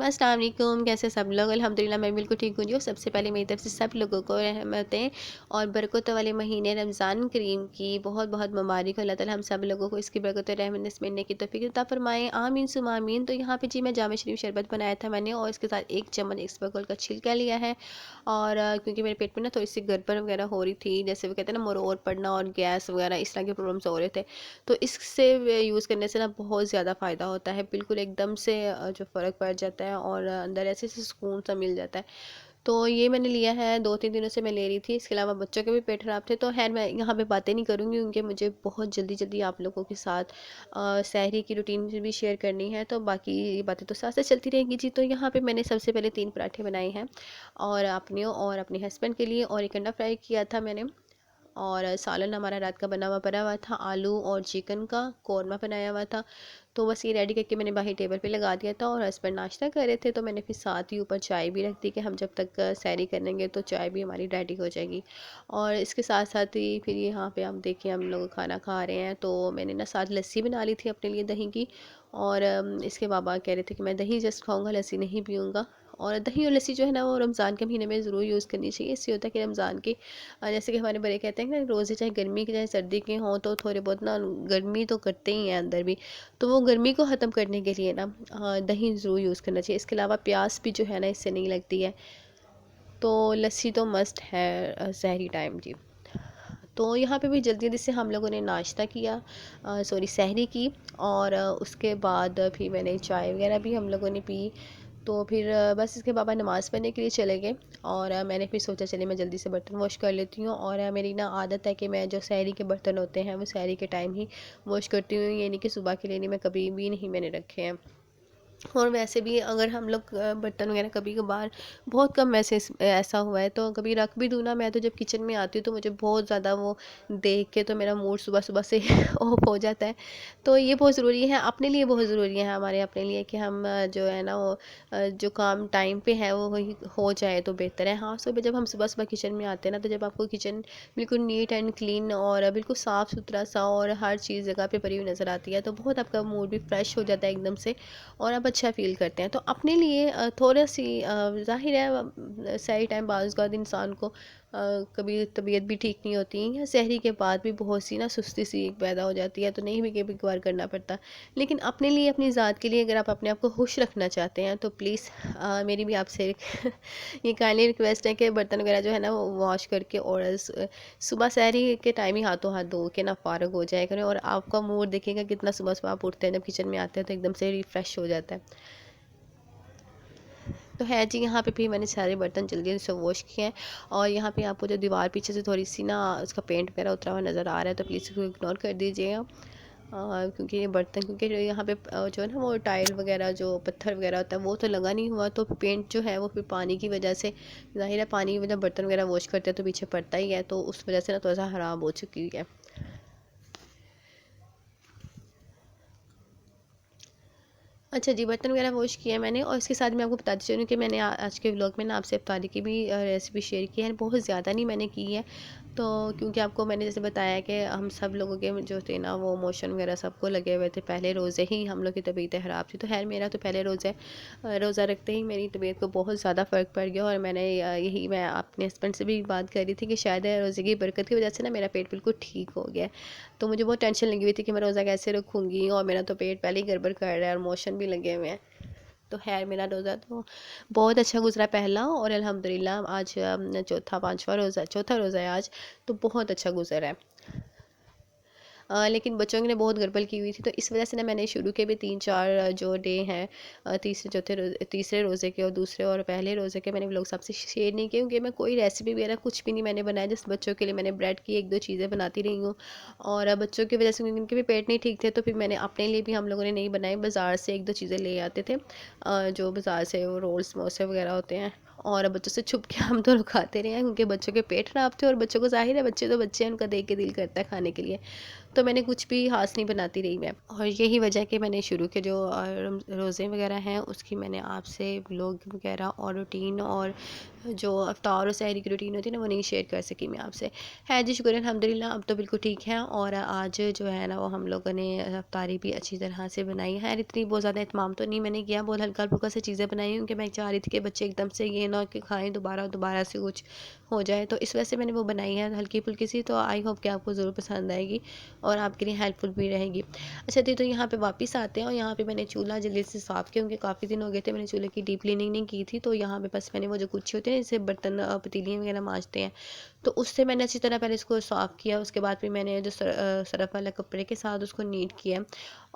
अस्सलाम वालेकुम। कैसे सब लोग? अल्हम्दुलिल्लाह मैं बिल्कुल ठीक हूँ जी। और सबसे पहले मेरी तरफ से सब लोगों को रहमतें और बरकत वाले महीने रमज़ान करीम की बहुत बहुत मुबारक हो। अल्लाह ताला हम सब लोगों को इसकी बरकत और रहमत मिलने की तौफीक अता फ़रमाए, आमीन सुम्मा आमीन। तो यहाँ पे जी मैं जामा शरीफ शरबत बनाया था मैंने, और इसके साथ 1 चम्मच इसबगोल का छिलका लिया है। और क्योंकि मेरे पेट में ना थोड़ी सी गड़बड़ वगैरह हो रही थी, जैसे वो कहते हैं ना मरोड़ पड़ना और गैस वगैरह इस तरह के प्रॉब्लम्स हो रहे थे, तो इससे यूज़ करने से ना बहुत ज़्यादा फ़ायदा होता है। बिल्कुल एकदम से जो फ़र्क पड़ जाता है और अंदर ऐसे ऐसे सुकून सा मिल जाता है। तो ये मैंने लिया है, 2-3 दिनों से मैं ले रही थी। इसके अलावा बच्चों के भी पेट ख़राब थे, तो ख़ैर मैं यहाँ पे बातें नहीं करूँगी क्योंकि मुझे बहुत जल्दी-जल्दी आप लोगों के साथ सहरी की रूटीन भी शेयर करनी है, तो बाकी ये बातें तो साथ-साथ चलती रहेंगी जी। तो यहाँ पे मैंने सबसे पहले 3 पराठे बनाए हैं, और अपने और अपने हस्बैंड के लिए, और एक अंडा फ्राई किया था मैंने। और सालन हमारा रात का बना हुआ पड़ा हुआ था, आलू और चिकन का कौरमा बनाया हुआ था। तो बस ये रेडी करके मैंने बाहर टेबल पे लगा दिया था, और हस्बैंड नाश्ता कर रहे थे, तो मैंने फिर साथ ही ऊपर चाय भी रख दी कि हम जब तक सैरी करेंगे तो चाय भी हमारी रेडी हो जाएगी। और इसके साथ साथ ही फिर यहाँ पे हम देखिए हम लोग खाना खा रहे हैं, तो मैंने ना साथ लस्सी बना ली थी अपने लिए दही की। और इसके बाबा कह रहे थे कि मैं दही जस्ट खाऊंगा, लस्सी नहीं पीऊँगा। और दही और लस्सी जो है ना वो रमज़ान के महीने में ज़रूर यूज़ करनी चाहिए। इससे होता है कि रमज़ान की जैसे कि हमारे बड़े कहते हैं ना, रोज़े चाहे गर्मी के चाहे सर्दी के हों तो थोड़े बहुत ना गर्मी तो करते ही हैं अंदर भी, तो वो गर्मी को ख़त्म करने के लिए ना दही ज़रूर यूज़ करना चाहिए। इसके अलावा प्यास भी जो है ना इससे नहीं लगती है। तो लस्सी तो मस्ट है सहरी टाइम जी। तो यहाँ पे भी जल्दी जल्दी से हम लोगों ने नाश्ता किया, सॉरी सहरी की। और उसके बाद फिर मैंने चाय वगैरह भी हम लोगों ने पी। तो फिर बस इसके पापा नमाज़ पढ़ने के लिए चले गए, और मैंने फिर सोचा चलिए मैं जल्दी से बर्तन वॉश कर लेती हूँ। और मेरी ना आदत है कि मैं जो सहरी के बर्तन होते हैं वो सहरी के टाइम ही वॉश करती हूँ, ये नहीं कि सुबह के लिए नहीं, मैं कभी भी नहीं मैंने रखे हैं। और वैसे भी अगर हम लोग बर्तन वगैरह कभी कभार, बहुत कम वैसे ऐसा हुआ है, तो कभी रख भी दूँ ना, मैं तो जब किचन में आती हूँ तो मुझे बहुत ज़्यादा वो देख के तो मेरा मूड सुबह सुबह से ऑफ हो जाता है। तो ये बहुत ज़रूरी है, अपने लिए बहुत ज़रूरी है, हमारे अपने लिए कि हम जो है ना वो जो काम टाइम पे है वो वही हो जाए तो बेहतर है। हाँ, सुबह जब हम सुबह सुबह किचन में आते हैं ना, तो जब आपको किचन बिल्कुल नीट एंड क्लीन और बिल्कुल साफ़ सुथरा सा और हर चीज़ जगह पे भरी हुई नज़र आती है, तो बहुत आपका मूड भी फ्रेश हो जाता है एकदम से, और आप अच्छा फ़ील करते हैं। तो अपने लिए थोड़ा सी ज़ाहिर है सही टाइम बाज़ का इंसान को कभी तबीयत भी ठीक नहीं होती, या सहरी के बाद भी बहुत सी ना सुस्ती सी पैदा हो जाती है, तो नहीं भी कभी कभार करना पड़ता। लेकिन अपने लिए, अपनी ज़ात के लिए अगर आप अपने आप को खुश रखना चाहते हैं तो प्लीज़ मेरी भी आपसे ये काइंडली रिक्वेस्ट है कि बर्तन वगैरह जो है ना वो वॉश करके, और सुबह सहरी के टाइम ही हाथों हाथ धो के ना फ़ारग हो जाया करें, और आपका मूड देखिएगा कितना सुबह सुबह आप उठते हैं, जब किचन में आते हैं तो एकदम से रिफ़्रेश हो जाता है। तो है जी, यहाँ पे भी मैंने सारे बर्तन जल्दी जल्दी से वॉश किए हैं। और यहाँ पे आपको जो दीवार पीछे से थोड़ी सी ना उसका पेंट वगैरह उतरा हुआ नज़र आ रहा है, तो प्लीज़ इसको इग्नोर कर दीजिएगा। क्योंकि ये बर्तन, क्योंकि यहाँ पे जो है ना वो टाइल वगैरह जो पत्थर वगैरह होता है वो तो लगा नहीं हुआ, तो पेंट जो है वो फिर पानी की वजह से, ज़ाहिर है पानी की वजह बर्तन वगैरह वॉश करते हैं तो पीछे पड़ता ही है, तो उस वजह से ना थोड़ा सा ख़राब हो चुकी है। अच्छा जी, बर्तन वगैरह वॉश किए हैं मैंने, और इसके साथ मैं आपको बताती चलूँ कि मैंने आज के व्लॉग में ना आपसे इफ्तारी की भी रेसिपी शेयर की है, बहुत ज़्यादा नहीं मैंने की है। तो क्योंकि आपको मैंने जैसे बताया कि हम सब लोगों के जो थे ना वो मोशन वगैरह सबको लगे हुए थे, पहले रोज़े ही हम लोग की तबीयतें ख़राब थी। तो खैर मेरा तो पहले रोज़े रोज़ा रखते ही मेरी तबीयत को बहुत ज़्यादा फ़र्क पड़ गया, और मैंने यही मैं अपने हस्बैंड से भी बात कर रही थी कि शायद रोज़े की बरकत की वजह से ना मेरा पेट बिल्कुल ठीक हो गया है। तो मुझे बहुत टेंशन लगी हुई थी कि मैं रोज़ा कैसे रखूँगी, और मेरा तो पेट पहले ही गड़बड़ कर रहा है और मोशन भी लगे हुए हैं। तो खैर मेरा रोज़ा तो बहुत अच्छा गुज़रा पहला, और अल्हम्दुलिल्लाह आज चौथा रोज़ा है आज, तो बहुत अच्छा गुज़रा है। लेकिन बच्चों ने बहुत गड़बड़ की हुई थी, तो इस वजह से ना मैंने शुरू के भी 3-4 जो डे हैं, तीसरे रोज़े के और दूसरे और पहले रोज़े के, मैंने व्लॉग्स आपसे शेयर नहीं किए क्योंकि मैं कोई रेसिपी वगैरह कुछ भी नहीं मैंने बनाया, जस्ट बच्चों के लिए मैंने ब्रेड की 1-2 चीज़ें बनाती रही हूँ। और बच्चों की वजह से क्योंकि उनके भी पेट नहीं ठीक थे, तो फिर मैंने अपने लिए भी हम लोगों ने नहीं बनाए, बाज़ार से 1-2 चीज़ें ले आते थे, जो बाज़ार से वो रोल समोसे वगैरह होते हैं, और बच्चों से छुप के हम दोनों खाते रहे हैं, क्योंकि बच्चों के पेट खराब थे और बच्चों को ज़ाहिर है बच्चे तो बच्चे हैं, उनका देख के दिल करता है खाने के लिए। तो मैंने कुछ भी हाथ नहीं बनाती रही मैं, और यही वजह कि मैंने शुरू के जो रोज़े वगैरह हैं उसकी मैंने आपसे व्लॉग वगैरह और रूटीन और जो अफ्तार और सहरी की रूटीन होती है ना वो नहीं शेयर कर सकी मैं आपसे। है जी, शुक्र अल्हम्दुलिल्लाह, अब तो बिल्कुल ठीक है। और आज जो है ना वो हम लोगों ने अफ्तारी भी अच्छी तरह से बनाई है। इतनी बहुत ज़्यादा इत्माम तो नहीं मैंने किया, बहुत हल्का फुल्का से चीज़ें बनाई, क्योंकि मैं चाह रही थी कि बच्चे एकदम से ये ना कि खाएँ दोबारा दोबारा से कुछ हो जाए, तो इस वजह से मैंने वो बनाई है हल्की फुल्की सी। तो आई होप कि आपको ज़रूर पसंद आएगी और आपके लिए हेल्पफुल भी रहेगी। अच्छा जी, तो यहाँ पे वापस आते हैं और यहाँ पे मैंने चूल्हा जल्दी से साफ़ किया, क्योंकि काफ़ी दिन हो गए थे मैंने चूल्हे की डीप क्लीनिंग नहीं की थी। तो यहाँ पे बस मैंने वो जो कुच्छी होती है ना, जिससे बर्तन पतीलियाँ वगैरह मांजते हैं, तो उससे मैंने अच्छी तरह पहले इसको साफ़ किया। उसके बाद फिर मैंने जो सरफ वाला कपड़े के साथ उसको नीट किया।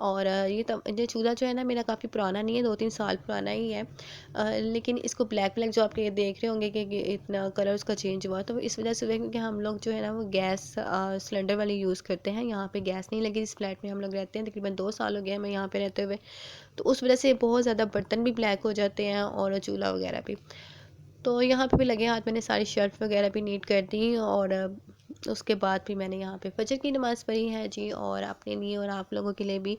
और ये चूल्हा जो है ना मेरा काफ़ी पुराना नहीं है, 2-3 साल पुराना ही है। लेकिन इसको ब्लैक ब्लैक जो आप ये देख रहे होंगे कि इतना कलर उसका चेंज हुआ, तो इस वजह से हुआ क्योंकि हम लोग जो है ना वो गैस सिलेंडर वाली यूज़ करते हैं। यहाँ पे गैस नहीं लगी जिस फ्लैट में हम लोग रहते हैं, तकरीबन 2 साल हो गया हमें यहाँ पे रहते हुए। तो उस वजह से बहुत ज़्यादा बर्तन भी ब्लैक हो जाते हैं और चूल्हा वगैरह भी। तो यहाँ पे भी लगे हाथ मैंने सारी शेल्फ वगैरह भी नीट कर दी। और उसके बाद भी मैंने यहाँ पे फजर की नमाज़ पढ़ी है जी, और अपने लिए और आप लोगों के लिए भी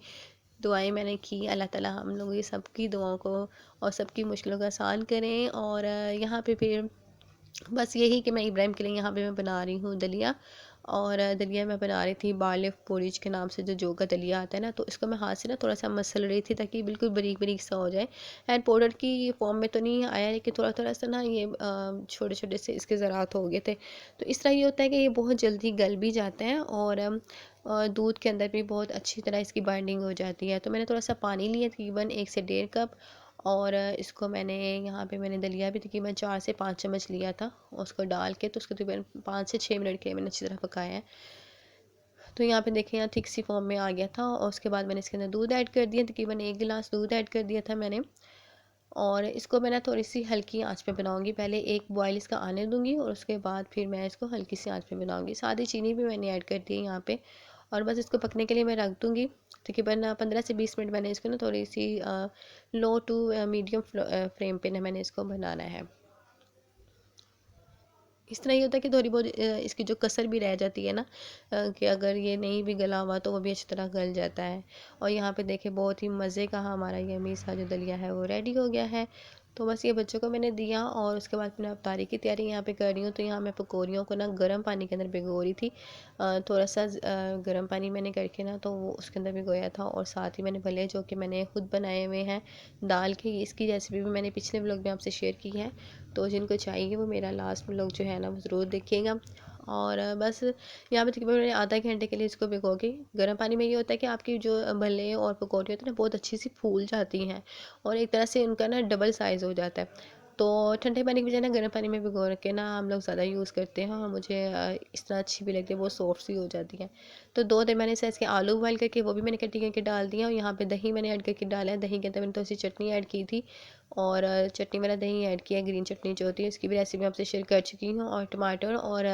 दुआएं मैंने की। अल्लाह ताला हम लोगों की सबकी दुआओं को और सबकी मुश्किलों को आसान करें। और यहाँ पे फिर बस यही कि मैं इब्राहिम के लिए यहाँ पे मैं बना रही हूँ दलिया। और दलिया मैं बना रही थी बालिफ पोरिज के नाम से, जो का दलिया आता है ना, तो इसको मैं हाथ से ना थोड़ा सा मसल रही थी ताकि बिल्कुल बारीक बारीक सा हो जाए। एंड पाउडर की फॉर्म में तो नहीं आया, लेकिन थोड़ा थोड़ा सा ना ये छोटे छोटे से इसके ज़रात हो गए थे। तो इस तरह ये होता है कि ये बहुत जल्दी गल भी जाते हैं और दूध के अंदर भी बहुत अच्छी तरह इसकी बाइंडिंग हो जाती है। तो मैंने थोड़ा सा पानी लिया, तकरीबन 1 से 1.5 कप। और इसको मैंने यहाँ पे मैंने दलिया भी तकरीबन 4 से 5 चम्मच लिया था, और उसको डाल के तो उसको तकरीबन 5 से 6 मिनट के लिए मैंने अच्छी तरह पकाया है। तो यहाँ पे देखें, यहाँ थिक सी फॉर्म में आ गया था। और उसके बाद मैंने इसके अंदर दूध ऐड कर दिया, तकरीबन 1 गिलास दूध ऐड कर दिया था मैंने। और इसको मैं ना थोड़ी सी हल्की आंच पे बनाऊंगी, पहले एक बॉयल इसका आने दूंगी और उसके बाद फिर मैं इसको हल्की सी आंच पे बनाऊंगी। सादी चीनी भी मैंने ऐड कर दी है यहाँ पे। और बस इसको पकने के लिए मैं रख दूंगी। तकरीबन 15 से 20 मिनट मैंने इसको ना थोड़ी सी लो टू मीडियम फ्लेम पे ना मैंने इसको बनाना है। इस तरह ये होता है कि थोड़ी बहुत इसकी जो कसर भी रह जाती है ना, कि अगर ये नहीं भी गला हुआ तो वो भी अच्छी तरह गल जाता है। और यहाँ पे देखें, बहुत ही मज़े का हमारा यम्मी सा जो दलिया है वो रेडी हो गया है। तो बस ये बच्चों को मैंने दिया और उसके बाद मैं अफ्तारी की तैयारी यहाँ पे कर रही हूँ। तो यहाँ मैं पकौड़ियों को ना गर्म पानी के अंदर भिगो रही थी। थोड़ा सा गर्म पानी मैंने करके ना तो वो उसके अंदर भिगोया था। और साथ ही मैंने भले जो कि मैंने खुद बनाए हुए हैं दाल के, इसकी रेसिपी भी मैंने पिछले व्लॉग में आपसे शेयर की है। तो जिनको चाहिए वो मेरा लास्ट व्लॉग जो है ना वो ज़रूर देखिएगा। और बस यहाँ पे तकरीबन मैंने आधा घंटे के लिए इसको भिगो के, गर्म पानी में ये होता है कि आपकी जो भले और पकौड़े होते हैं ना बहुत अच्छी सी फूल जाती हैं और एक तरह से उनका ना डबल साइज़ हो जाता है। तो ठंडे पानी की बजाय ना गर्म पानी में भिगो रख के ना हम लोग ज़्यादा यूज़ करते हैं, और मुझे इस तरह अच्छी भी लगती है, बहुत सॉफ्ट सी हो जाती है। तो 2 दिन मैंने साइज़ के आलू बॉयल करके वो भी मैंने कटी करके डाल दिया, और यहाँ पे दही मैंने ऐड करके डाला है। दही के अंदर मैंने थोड़ी सी चटनी ऐड की थी, और चटनी वाला दही ऐड किया, ग्रीन चटनी जो होती है उसकी भी रेसिपी आपसे शेयर कर चुकी हूँ। और टमाटर और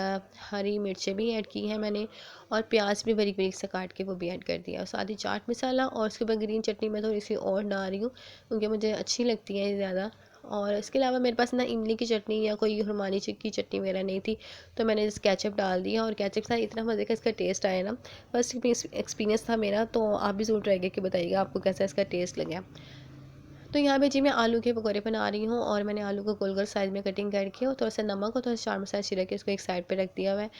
हरी मिर्चें भी ऐड की हैं मैंने, और प्याज भी बारीक बारीक से काट के वो भी ऐड कर दिया, और साथ ही चाट मसाला। और उसके बाद ग्रीन चटनी मैं थोड़ी सी और डाल रही हूँ क्योंकि मुझे अच्छी लगती है ज़्यादा। और इसके अलावा मेरे पास ना इमली की चटनी या कोई रुमानी की चटनी वगैरह नहीं थी, तो मैंने इस केचप डाल दिया, और केचप से इतना मज़े का इसका टेस्ट आया ना, बस एक्सपीरियंस था मेरा। तो आप भी ज़रूर ट्राई करके बताइएगा आपको कैसा इसका टेस्ट लगा। तो यहाँ पे जी मैं आलू के पकौड़े बना रही हूँ, और मैंने आलू को गोल गोल साइज़ में कटिंग करके और थोड़ा सा नमक और थोड़ा सा चाट मसाला छिड़क के इसको एक साइड पे रख दिया हुआ है।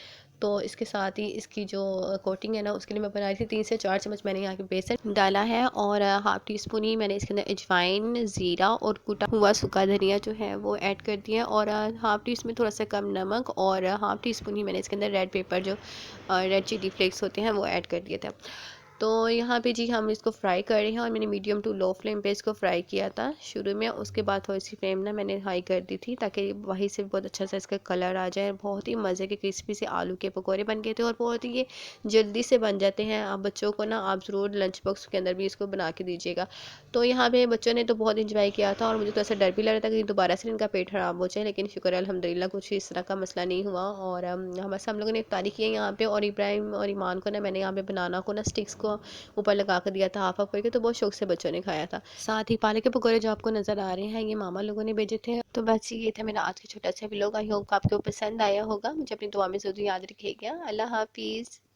तो इसके साथ ही इसकी जो कोटिंग है ना उसके लिए मैं बना रही थी, 3 से 4 चम्मच मैंने यहाँ पे बेसन डाला है, और हाफ़ टी स्पून ही मैंने इसके अंदर अजवाइन, ज़ीरा और कुटा हुआ सूखा धनिया जो है वो ऐड कर दिया। और हाफ़ टी स्पून थोड़ा सा कम नमक, और हाफ़ टी स्पून ही मैंने इसके अंदर रेड पेपर जो रेड चिली फ्लेक्स होते हैं वो ऐड कर दिए थे। तो यहाँ पे जी हम इसको फ्राई कर रहे हैं, और मैंने मीडियम टू लो फ्लेम पे इसको फ्राई किया था शुरू में। उसके बाद थोड़ी सी फ्लेम ना मैंने हाई कर दी थी ताकि वहीं से बहुत अच्छा सा इसका कलर आ जाए। बहुत ही मज़े के क्रिस्पी से आलू के पकौड़े बन गए थे, और बहुत ही ये जल्दी से बन जाते हैं। आप बच्चों को ना आप ज़रूर लंच बॉक्स के अंदर भी इसको बना के दीजिएगा। तो यहाँ पे बच्चों ने तो बहुत इंजॉय किया था, और मुझे तो ऐसा डर भी लग रहा था कि दोबारा से इनका पेट ख़राब हो जाए, लेकिन शुक्र है अल्हम्दुलिल्लाह कुछ इस तरह का मसला नहीं हुआ। और हम लोगों ने इफ्तारी की है यहाँ पे। और इब्राहिम और ईमान को ना मैंने यहाँ पे बनाना को ना स्टिक्स को उसको ऊपर लगा कर दिया था हाफ हाफ करके, तो बहुत शौक से बच्चों ने खाया था। साथ ही पालक के पकौड़े जो आपको नज़र आ रहे हैं, ये मामा लोगों ने भेजे थे। तो बस ये था मेरा आज का छोटा सा व्लॉग। आई होप आपको पसंद आया होगा। मुझे अपनी दुआ में ज़रूर याद रखिएगा। अल्लाह हाफिज़।